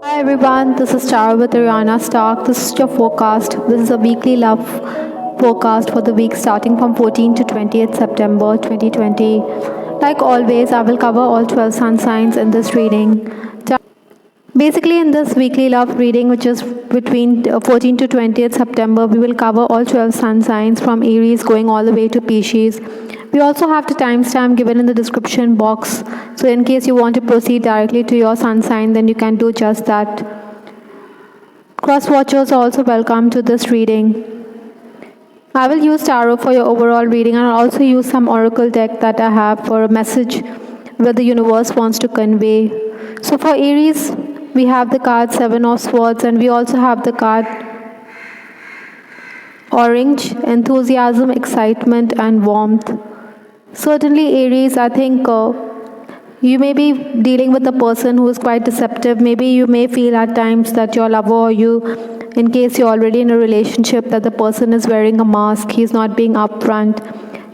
Hi everyone, this is Tara with Ariana Stark. This is your forecast. This is a weekly love forecast for the week starting from 14th to 20th September 2020. Like always, I will cover all 12 sun signs in this reading. Basically, in this weekly love reading, which is between 14th to 20th September, we will cover all 12 sun signs from Aries going all the way to Pisces. We also have the timestamp given in the description box. So in case you want to proceed directly to your sun sign, then you can do just that. Cross watchers are also welcome to this reading. I will use tarot for your overall reading, and I'll also use some oracle deck that I have for a message where the universe wants to convey. So for Aries, we have the card Seven of Swords, and we also have the card Orange, enthusiasm, excitement, and warmth. Certainly, Aries, I think you may be dealing with a person who is quite deceptive. Maybe you may feel at times that your lover or you, in case you're already in a relationship, that the person is wearing a mask, he's not being upfront.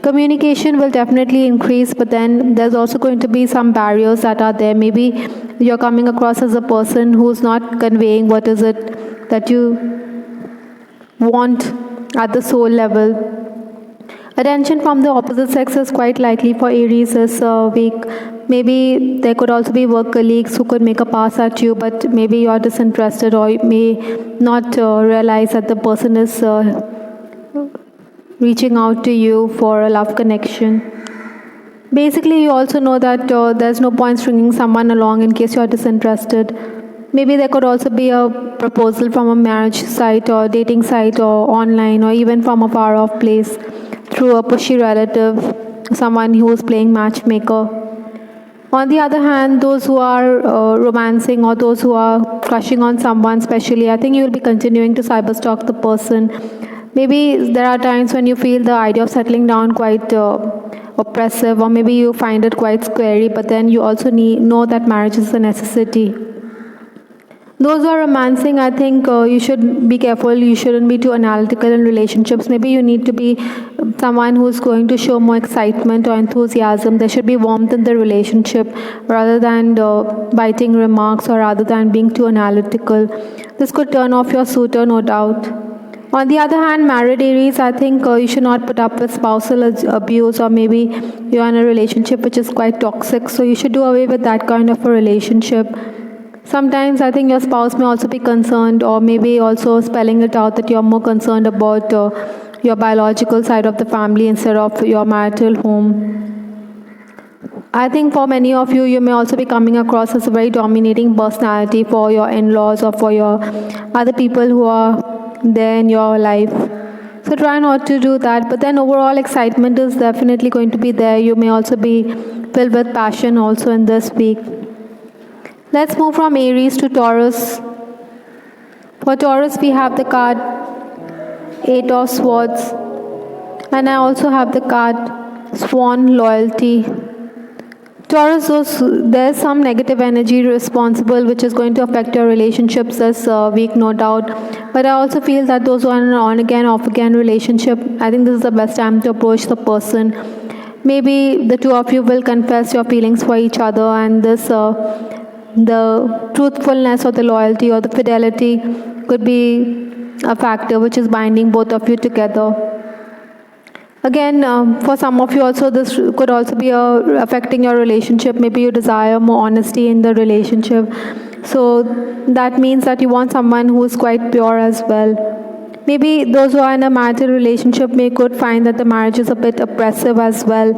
Communication will definitely increase, but then there's also going to be some barriers that are there. Maybe you're coming across as a person who's not conveying what is it that you want at the soul level. Attention from the opposite sex is quite likely for Aries this week. Maybe there could also be work colleagues who could make a pass at you, but maybe you're disinterested or you may not realize that the person is reaching out to you for a love connection. Basically, you also know that there's no point stringing someone along in case you're disinterested. Maybe there could also be a proposal from a marriage site or dating site or online or even from a far off place through a pushy relative, someone who is playing matchmaker. On the other hand, those who are romancing or those who are crushing on someone specially, I think you will be continuing to cyberstalk the person. Maybe there are times when you feel the idea of settling down quite oppressive, or maybe you find it quite scary, but then you also know that marriage is a necessity. Those who are romancing, I think you should be careful. You shouldn't be too analytical in relationships. Maybe you need to be someone who's going to show more excitement or enthusiasm. There should be warmth in the relationship rather than biting remarks or rather than being too analytical. This could turn off your suitor, no doubt. On the other hand, married Aries, I think you should not put up with spousal abuse, or maybe you're in a relationship which is quite toxic. So you should do away with that kind of a relationship. Sometimes I think your spouse may also be concerned, or maybe also spelling it out that you're more concerned about your biological side of the family instead of your marital home. I think for many of you, you may also be coming across as a very dominating personality for your in-laws or for your other people who are there in your life. So try not to do that, but then overall excitement is definitely going to be there. You may also be filled with passion also in this week. Let's move from Aries to Taurus. For Taurus, we have the card Eight of Swords, and I also have the card Swan, Loyalty. Taurus, there's some negative energy responsible which is going to affect your relationships this week, no doubt. But I also feel that those who are in an on-again, off-again relationship, I think this is the best time to approach the person. Maybe the two of you will confess your feelings for each other, and this the truthfulness or the loyalty or the fidelity could be a factor which is binding both of you together. Again, for some of you also, this could also be affecting your relationship. Maybe you desire more honesty in the relationship. So that means that you want someone who is quite pure as well. Maybe those who are in a marital relationship could find that the marriage is a bit oppressive as well.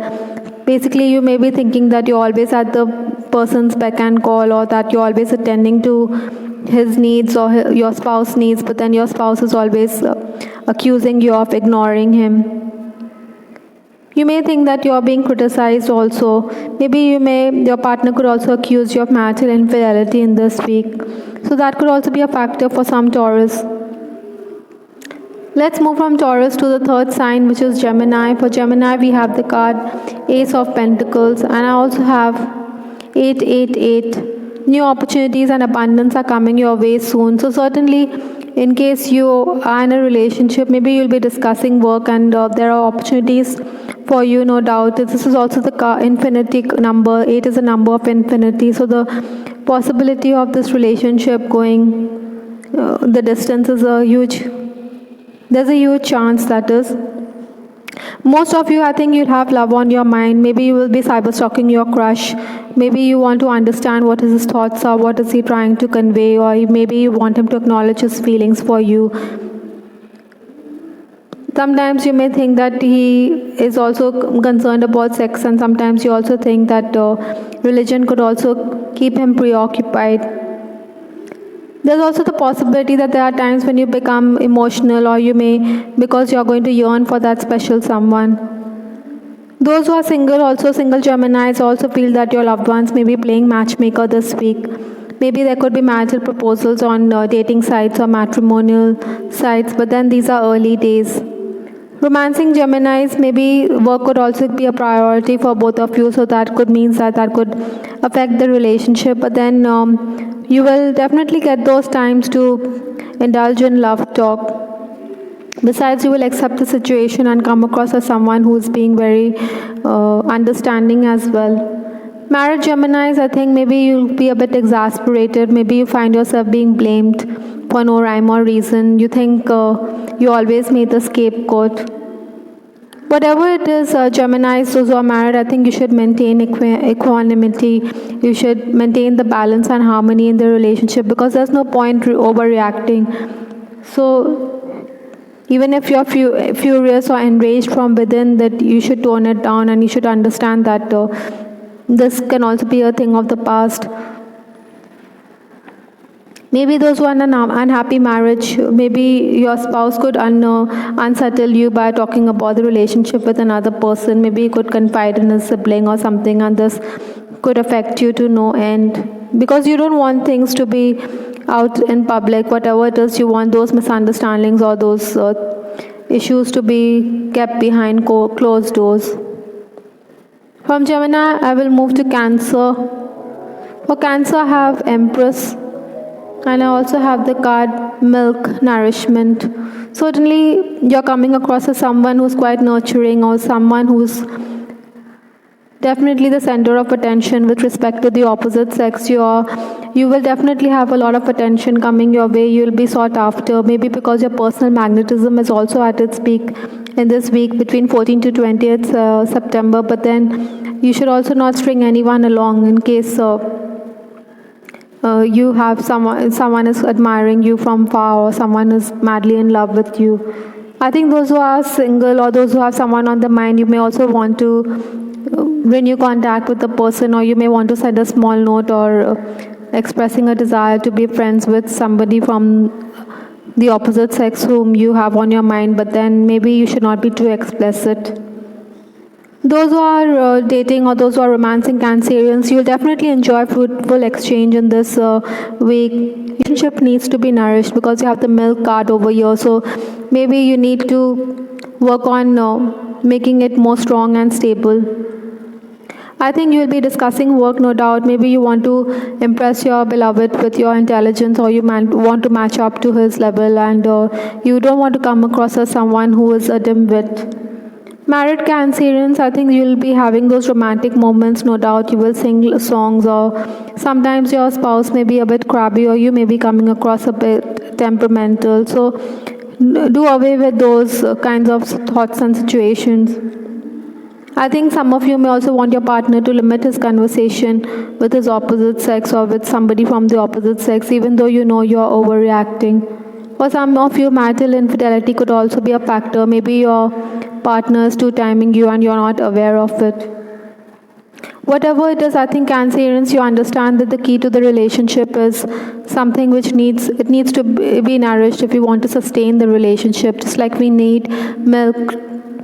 Basically, you may be thinking that you're always at the person's beck and call, or that you're always attending to his needs or your spouse's needs, but then your spouse is always accusing you of ignoring him. You may think that you're being criticized also. Maybe your partner could also accuse you of marital infidelity in this week. So that could also be a factor for some Taurus. Let's move from Taurus to the third sign, which is Gemini. For Gemini, we have the card Ace of Pentacles, and I also have 888. New opportunities and abundance are coming your way soon. So certainly, in case you are in a relationship, maybe you'll be discussing work, and there are opportunities for you, no doubt. This is also the infinity number. 8 is a number of infinity. So the possibility of this relationship going the distance is there's a huge chance that is. Most of you, I think you'll have love on your mind. Maybe you will be cyber stalking your crush. Maybe you want to understand what his thoughts are, what is he trying to convey, or maybe you want him to acknowledge his feelings for you. Sometimes you may think that he is also concerned about sex, and sometimes you also think that religion could also keep him preoccupied. There's also the possibility that there are times when you become emotional, or you may, because you're going to yearn for that special someone. Those who are single, also single Geminis, also feel that your loved ones may be playing matchmaker this week. Maybe there could be marital proposals on dating sites or matrimonial sites, but then these are early days. Romancing Geminis, maybe work could also be a priority for both of you, so that could mean that could affect the relationship, but then you will definitely get those times to indulge in love talk. Besides, you will accept the situation and come across as someone who is being very understanding as well. Married Geminis, I think maybe you'll be a bit exasperated. Maybe you find yourself being blamed for no rhyme or reason. You think you always made the scapegoat. Whatever it is, Geminis, those who are married, I think you should maintain equanimity. You should maintain the balance and harmony in the relationship, because there's no point overreacting. So even if you're furious or enraged from within, that you should tone it down, and you should understand that this can also be a thing of the past. Maybe those who are in an unhappy marriage, maybe your spouse could unsettle you by talking about the relationship with another person. Maybe you could confide in a sibling or something, and this could affect you to no end. Because you don't want things to be out in public, whatever it is, you want those misunderstandings or those issues to be kept behind closed doors. From Gemini, I will move to Cancer. For Cancer, I have Empress. And I also have the card Milk, Nourishment. Certainly, you're coming across as someone who's quite nurturing, or someone who's definitely the center of attention with respect to the opposite sex. You will definitely have a lot of attention coming your way. You'll be sought after, maybe because your personal magnetism is also at its peak in this week between 14th to 20th September. But then you should also not string anyone along in case you have someone is admiring you from far, or someone is madly in love with you. I think those who are single, or those who have someone on the mind, you may also want to renew contact with the person, or you may want to send a small note, or expressing a desire to be friends with somebody from the opposite sex whom you have on your mind, but then maybe you should not be too explicit. Those who are dating, or those who are romancing Cancerians, you'll definitely enjoy fruitful exchange in this week. Relationship needs to be nourished, because you have the Milk card over here, so maybe you need to work on making it more strong and stable. I think you'll be discussing work, no doubt. Maybe you want to impress your beloved with your intelligence, or you want to match up to his level, and you don't want to come across as someone who is a dimwit. Married Cancerians, I think you'll be having those romantic moments, no doubt. You will sing songs, or sometimes your spouse may be a bit crabby, or you may be coming across a bit temperamental. So do away with those kinds of thoughts and situations. I think some of you may also want your partner to limit his conversation with his opposite sex, or with somebody from the opposite sex, even though you know you're overreacting. For some of you, marital infidelity could also be a factor. Maybe your partner is two-timing you and you're not aware of it. Whatever it is, I think Cancerians, you understand that the key to the relationship is something which needs to be nourished if you want to sustain the relationship. Just like we need milk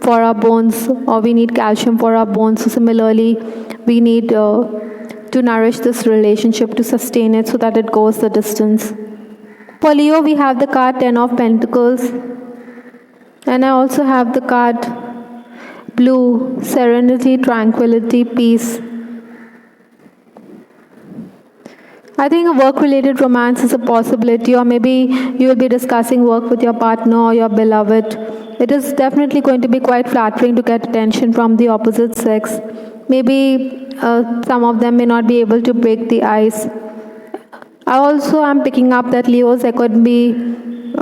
for our bones, or we need calcium for our bones, so similarly, we need to nourish this relationship, to sustain it so that it goes the distance. For Leo, we have the card 10 of Pentacles, and I also have the card Blue, Serenity, Tranquility, Peace. I think a work-related romance is a possibility, or maybe you will be discussing work with your partner or your beloved. It is definitely going to be quite flattering to get attention from the opposite sex. Maybe some of them may not be able to break the ice. I also am picking up that Leos, there could be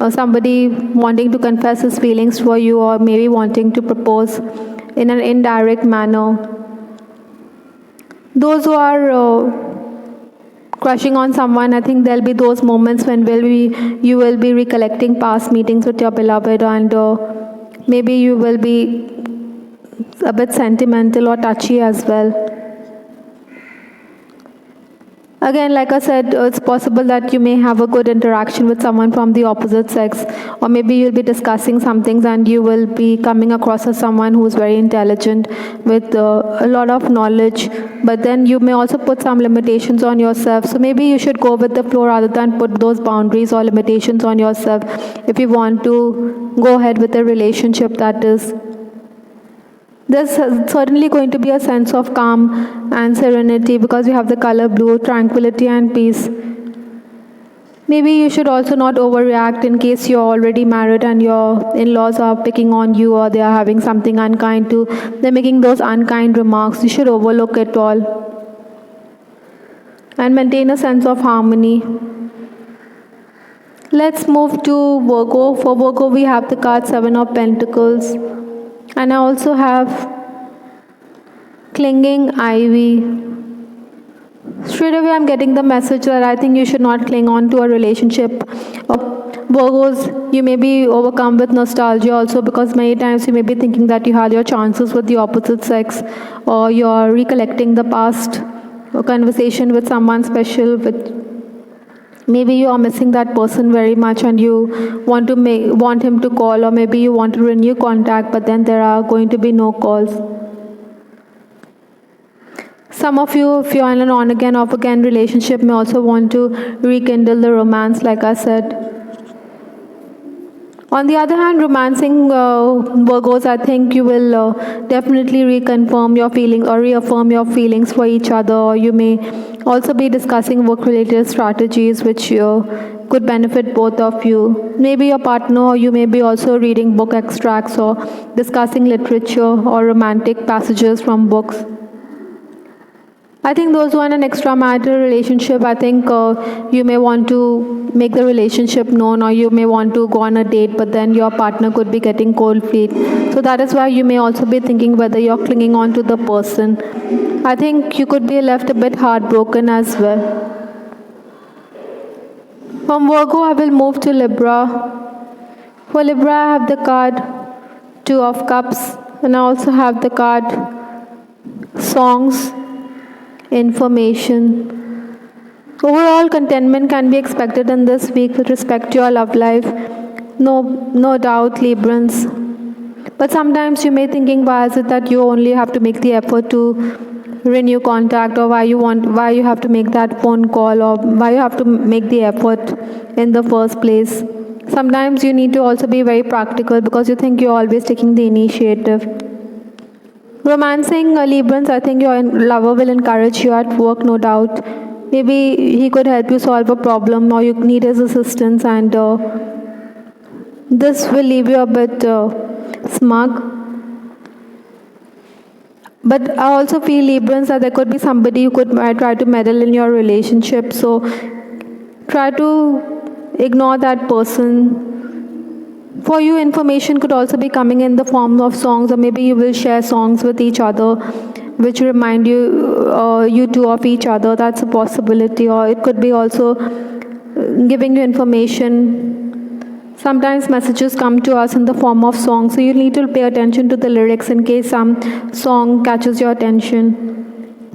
somebody wanting to confess his feelings for you, or maybe wanting to propose in an indirect manner. Those who are crushing on someone, I think there'll be those moments when you will be recollecting past meetings with your beloved, and maybe you will be a bit sentimental or touchy as well. Again, like I said, it's possible that you may have a good interaction with someone from the opposite sex, or maybe you'll be discussing some things and you will be coming across as someone who's very intelligent with a lot of knowledge, but then you may also put some limitations on yourself. So maybe you should go with the flow rather than put those boundaries or limitations on yourself if you want to go ahead with a relationship, that is. There's certainly going to be a sense of calm and serenity because you have the color blue, tranquility and peace. Maybe you should also not overreact in case you're already married and your in-laws are picking on you, or they are having something unkind to, they're making those unkind remarks. You should overlook it all and maintain a sense of harmony. Let's move to Virgo. For Virgo, we have the card 7 of Pentacles. And I also have clinging ivy. Straight away I'm getting the message that I think you should not cling on to a relationship. Virgos, you may be overcome with nostalgia also, because many times you may be thinking that you had your chances with the opposite sex, or you're recollecting the past conversation with someone special. Maybe you are missing that person very much and you want him to call, or maybe you want to renew contact, but then there are going to be no calls. Some of you, if you're in an on-again, off-again relationship, may also want to rekindle the romance, like I said. On the other hand, romancing Virgos, I think you will definitely reconfirm your feelings or reaffirm your feelings for each other, or you may also be discussing work-related strategies which could benefit both of you. Maybe your partner, or you may be also reading book extracts or discussing literature or romantic passages from books. I think those who are in an extramarital relationship, I think you may want to make the relationship known, or you may want to go on a date, but then your partner could be getting cold feet. So that is why you may also be thinking whether you're clinging on to the person. I think you could be left a bit heartbroken as well. From Virgo, I will move to Libra. For Libra, I have the card 2 of Cups, and I also have the card Songs, Information. Overall, contentment can be expected in this week with respect to your love life. No doubt, Librans. But sometimes you may be thinking, why is it that you only have to make the effort to renew contact, or why you have to make that phone call, or why you have to make the effort in the first place. Sometimes you need to also be very practical because you think you're always taking the initiative. Romancing Librans, I think your lover will encourage you at work, no doubt. Maybe he could help you solve a problem, or you need his assistance, and this will leave you a bit smug. But I also feel, Librans, that there could be somebody who could try to meddle in your relationship. So try to ignore that person. For you, information could also be coming in the form of songs, or maybe you will share songs with each other which remind you two of each other. That's a possibility. Or it could be also giving you information. Sometimes messages come to us in the form of songs, so you need to pay attention to the lyrics in case some song catches your attention.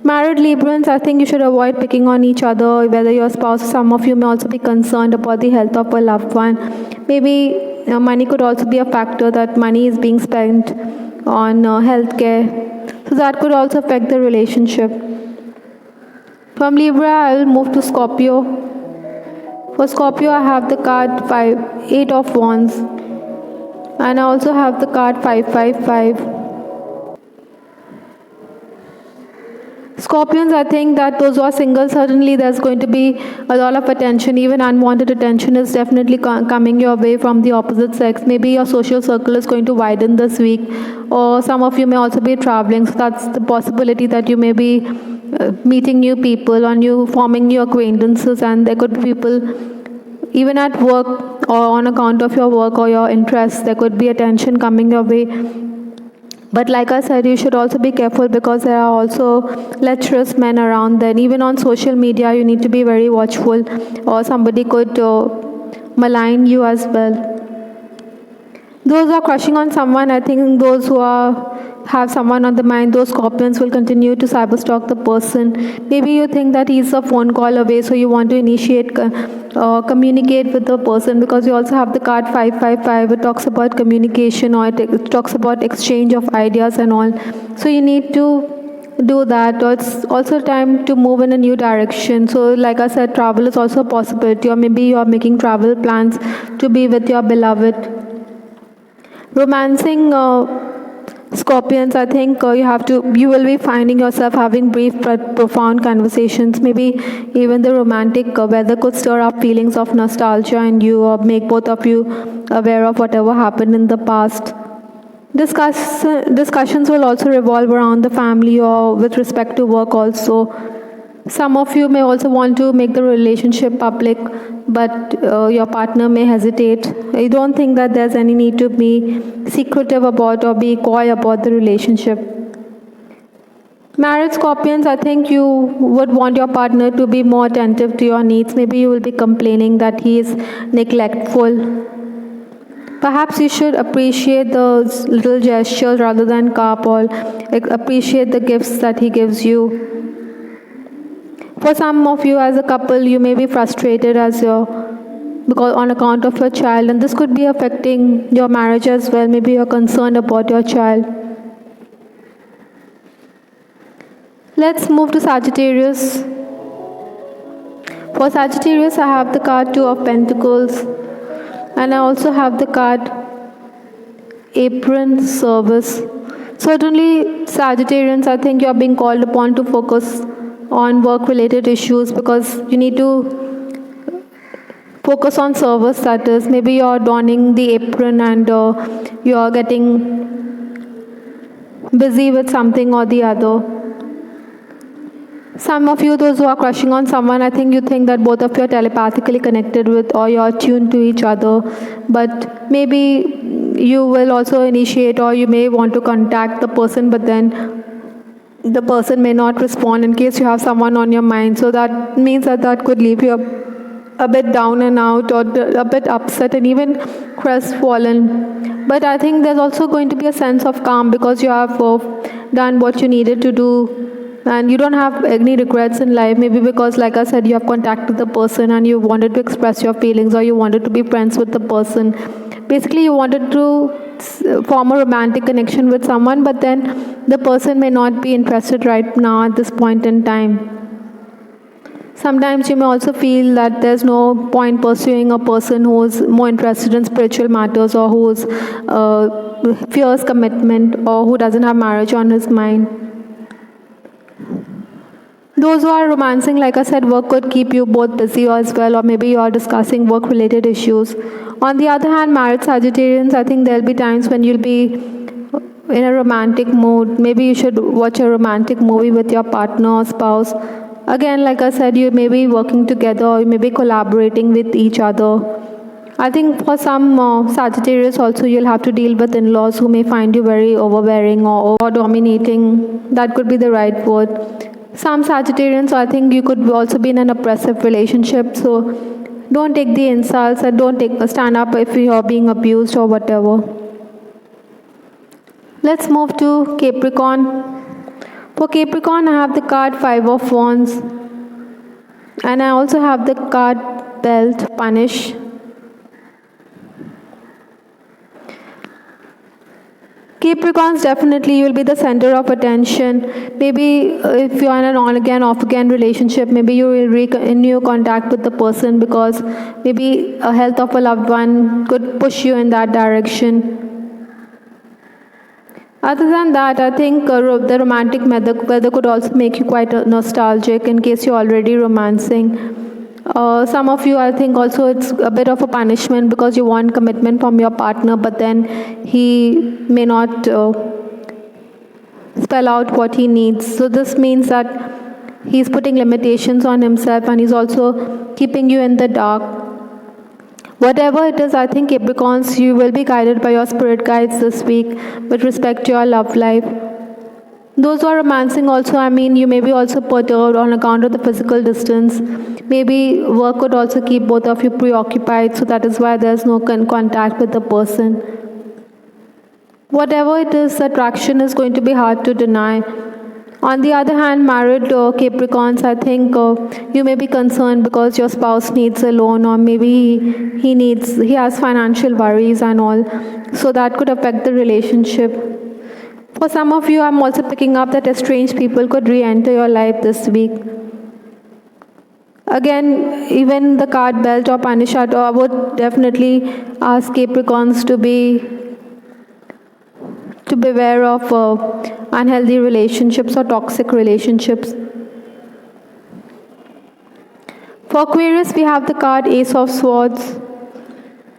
Married Librans, I think you should avoid picking on each other, whether your spouse. Some of you may also be concerned about the health of a loved one. Maybe money could also be a factor, that money is being spent on healthcare. So that could also affect the relationship. From Libra, I will move to Scorpio. For Scorpio, I have the card 8 of Wands. And I also have the card 555. Scorpions, I think that those who are single, certainly there's going to be a lot of attention. Even unwanted attention is definitely coming your way from the opposite sex. Maybe your social circle is going to widen this week, or some of you may also be traveling. So that's the possibility that you may be meeting new people or forming new acquaintances, and there could be people even at work or on account of your work or your interests, there could be attention coming your way. But like I said, you should also be careful because there are also lecherous men around. Then even on social media, you need to be very watchful, or somebody could malign you as well. Those who are crushing on someone, I think those who have someone on the mind, those scorpions will continue to cyberstalk the person. Maybe you think that he's a phone call away, so you want to initiate communicate with the person, because you also have the card 555. It talks about communication, or it talks about exchange of ideas and all. So you need to do that, or it's also time to move in a new direction. So like I said, travel is also a possibility, or maybe you are making travel plans to be with your beloved. Romancing scorpions, I think you will be finding yourself having brief but profound conversations. Maybe even the romantic weather could stir up feelings of nostalgia in you, or make both of you aware of whatever happened in the past. Discussions will also revolve around the family or with respect to work also. Some of you may also want to make the relationship public, but your partner may hesitate. I don't think that there's any need to be secretive about or be coy about the relationship. Married scorpions, I think you would want your partner to be more attentive to your needs. Maybe you will be complaining that he is neglectful. Perhaps you should appreciate those little gestures rather than carp, or appreciate the gifts that he gives you. For some of you as a couple, you may be frustrated because on account of your child, and this could be affecting your marriage as well. Maybe you're concerned about your child. Let's move to Sagittarius. For Sagittarius, I have the card 2 of Pentacles, and I also have the card Apron Service. Certainly, Sagittarians, I think you are being called upon to focus on work-related issues, because you need to focus on service, that is. Maybe you're donning the apron and you're getting busy with something or the other. Some of you, those who are crushing on someone, I think you think that both of you are telepathically connected with, or you're tuned to each other, but maybe you will also initiate, or you may want to contact the person, but then the person may not respond in case you have someone on your mind. So that means that could leave you a bit down and out, or a bit upset and even crestfallen. But I think there's also going to be a sense of calm, because you have done what you needed to do, and you don't have any regrets in life. Maybe because, like I said, you have contacted the person and you wanted to express your feelings, or you wanted to be friends with the person. Basically, you wanted to form a romantic connection with someone, but then the person may not be interested right now at this point in time. Sometimes you may also feel that there's no point pursuing a person who is more interested in spiritual matters, or who is fears commitment, or who doesn't have marriage on his mind. Those who are romancing, like I said, work could keep you both busy as well, or maybe you are discussing work-related issues. On the other hand, married Sagittarians, I think there'll be times when you'll be in a romantic mood. Maybe you should watch a romantic movie with your partner or spouse. Again, like I said, you may be working together, or you may be collaborating with each other. I think for some Sagittarius also, you'll have to deal with in-laws who may find you very overbearing or dominating. That could be the right word. Some Sagittarians, I think you could also be in an oppressive relationship, so don't take the insults, and don't stand up if you're being abused or whatever. Let's move to Capricorn. For Capricorn, I have the card 5 of Wands, and I also have the card Belt, Punish. Capricorns, definitely you will be the center of attention. Maybe if you are in an on-again, off-again relationship, maybe you will renew contact with the person, because maybe a health of a loved one could push you in that direction. Other than that, I think the romantic weather could also make you quite nostalgic in case you're already romancing. Some of you, I think also it's a bit of a punishment, because you want commitment from your partner, but then he may not spell out what he needs. So this means that He's putting limitations on himself and he's also keeping you in the dark. Whatever it is, I think Capricorns, you will be guided by your spirit guides this week with respect to your love life. Those who are romancing also, I mean, you may be also perturbed on account of the physical distance. Maybe work could also keep both of you preoccupied, so that is why there's no contact with the person. Whatever it is, the attraction is going to be hard to deny. On the other hand, married Capricorns, I think you may be concerned because your spouse needs a loan, or maybe he has financial worries and all, so that could affect the relationship. For some of you, I'm also picking up that estranged people could re-enter your life this week. Again, even the card Belt or Panishat, I would definitely ask Capricorns to beware of unhealthy relationships or toxic relationships. For Aquarius, we have the card Ace of Swords,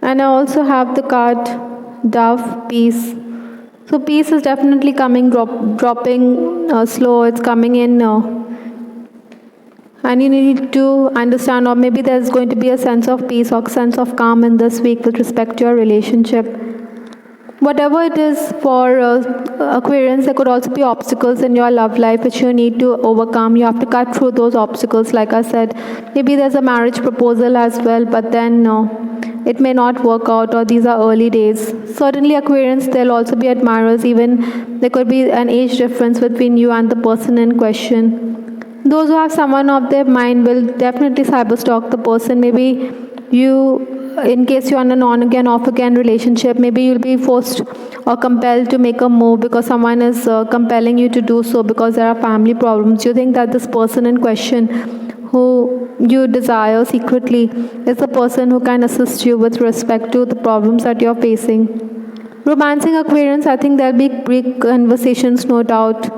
and I also have the card Dove, Peace. So peace is definitely coming, dropping slow, it's coming in, and you need to understand, or maybe there's going to be a sense of peace or sense of calm in this week with respect to your relationship. Whatever it is for Aquarians, there could also be obstacles in your love life which you need to overcome. You have to cut through those obstacles, like I said. Maybe there's a marriage proposal as well, but then it may not work out, or these are early days. Certainly Aquarians, there'll also be admirers, even there could be an age difference between you and the person in question. Those who have someone of their mind will definitely cyberstalk the person. Maybe you, in case you're on an on-again, off-again relationship, maybe you'll be forced or compelled to make a move because someone is compelling you to do so because there are family problems. You think that this person in question who you desire secretly is the person who can assist you with respect to the problems that you're facing. Romancing Aquarians, I think there'll be Greek conversations, no doubt.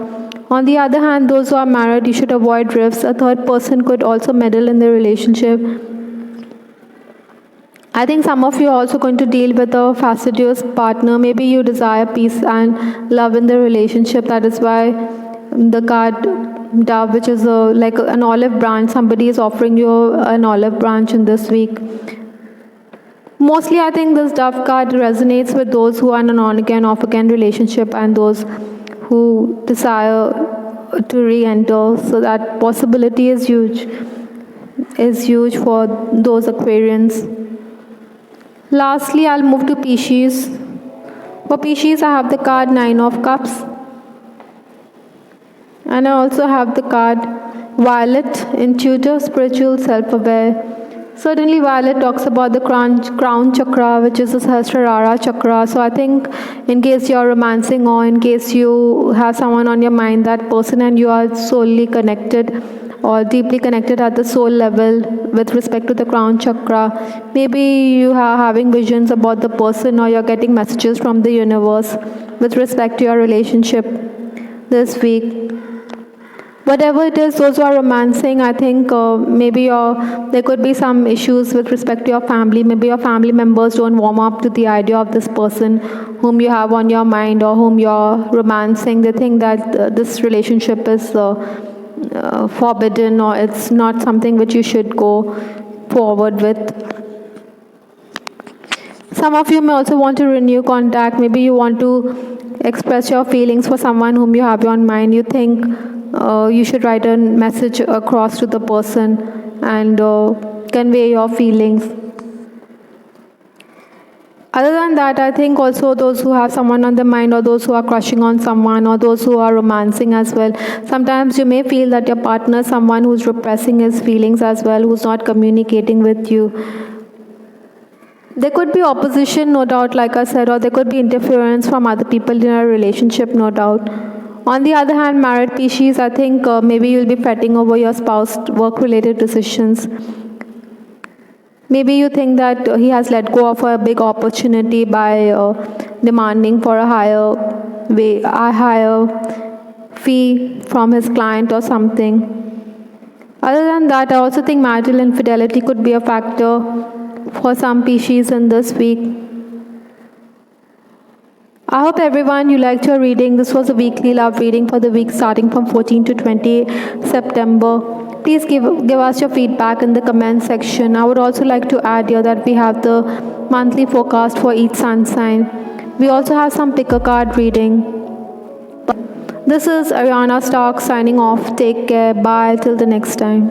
On the other hand, those who are married, you should avoid rifts. A third person could also meddle in the relationship. I think some of you are also going to deal with a fastidious partner. Maybe you desire peace and love in the relationship. That is why the card Dove, which is like an olive branch, somebody is offering you an olive branch in this week. Mostly, I think this Dove card resonates with those who are in an on-again, off-again relationship and those who desire to re-enter. So that possibility is huge for those Aquarians. Lastly, I'll move to Pisces. For Pisces, I have the card Nine of Cups. And I also have the card Violet, intuitive, spiritual, self-aware. Certainly Violet talks about the crown chakra, which is the Sahasrara chakra. So I think in case you're romancing or in case you have someone on your mind, that person and you are solely connected or deeply connected at the soul level with respect to the crown chakra. Maybe you are having visions about the person, or you're getting messages from the universe with respect to your relationship this week. Whatever it is, those who are romancing, I think maybe there could be some issues with respect to your family. Maybe your family members don't warm up to the idea of this person whom you have on your mind or whom you're romancing. They think that this relationship is forbidden, or it's not something which you should go forward with. Some of you may also want to renew contact. Maybe you want to express your feelings for someone whom you have on mind. You think you should write a message across to the person and convey your feelings. Other than that, I think also those who have someone on their mind, or those who are crushing on someone, or those who are romancing as well, sometimes you may feel that your partner is someone who's repressing his feelings as well, who's not communicating with you. There could be opposition, no doubt, like I said, or there could be interference from other people in a relationship, no doubt. On the other hand, married Pisces, I think maybe you'll be fretting over your spouse's work-related decisions. Maybe you think that he has let go of a big opportunity by demanding for a higher fee from his client or something. Other than that, I also think marital infidelity could be a factor for some Pisces in this week. I hope everyone you liked your reading. This was a weekly love reading for the week starting from 14 to 20 September. Please give us your feedback in the comment section. I would also like to add here that we have the monthly forecast for each sun sign. We also have some pick a card reading. This is Ariana Stark signing off. Take care. Bye. Till the next time.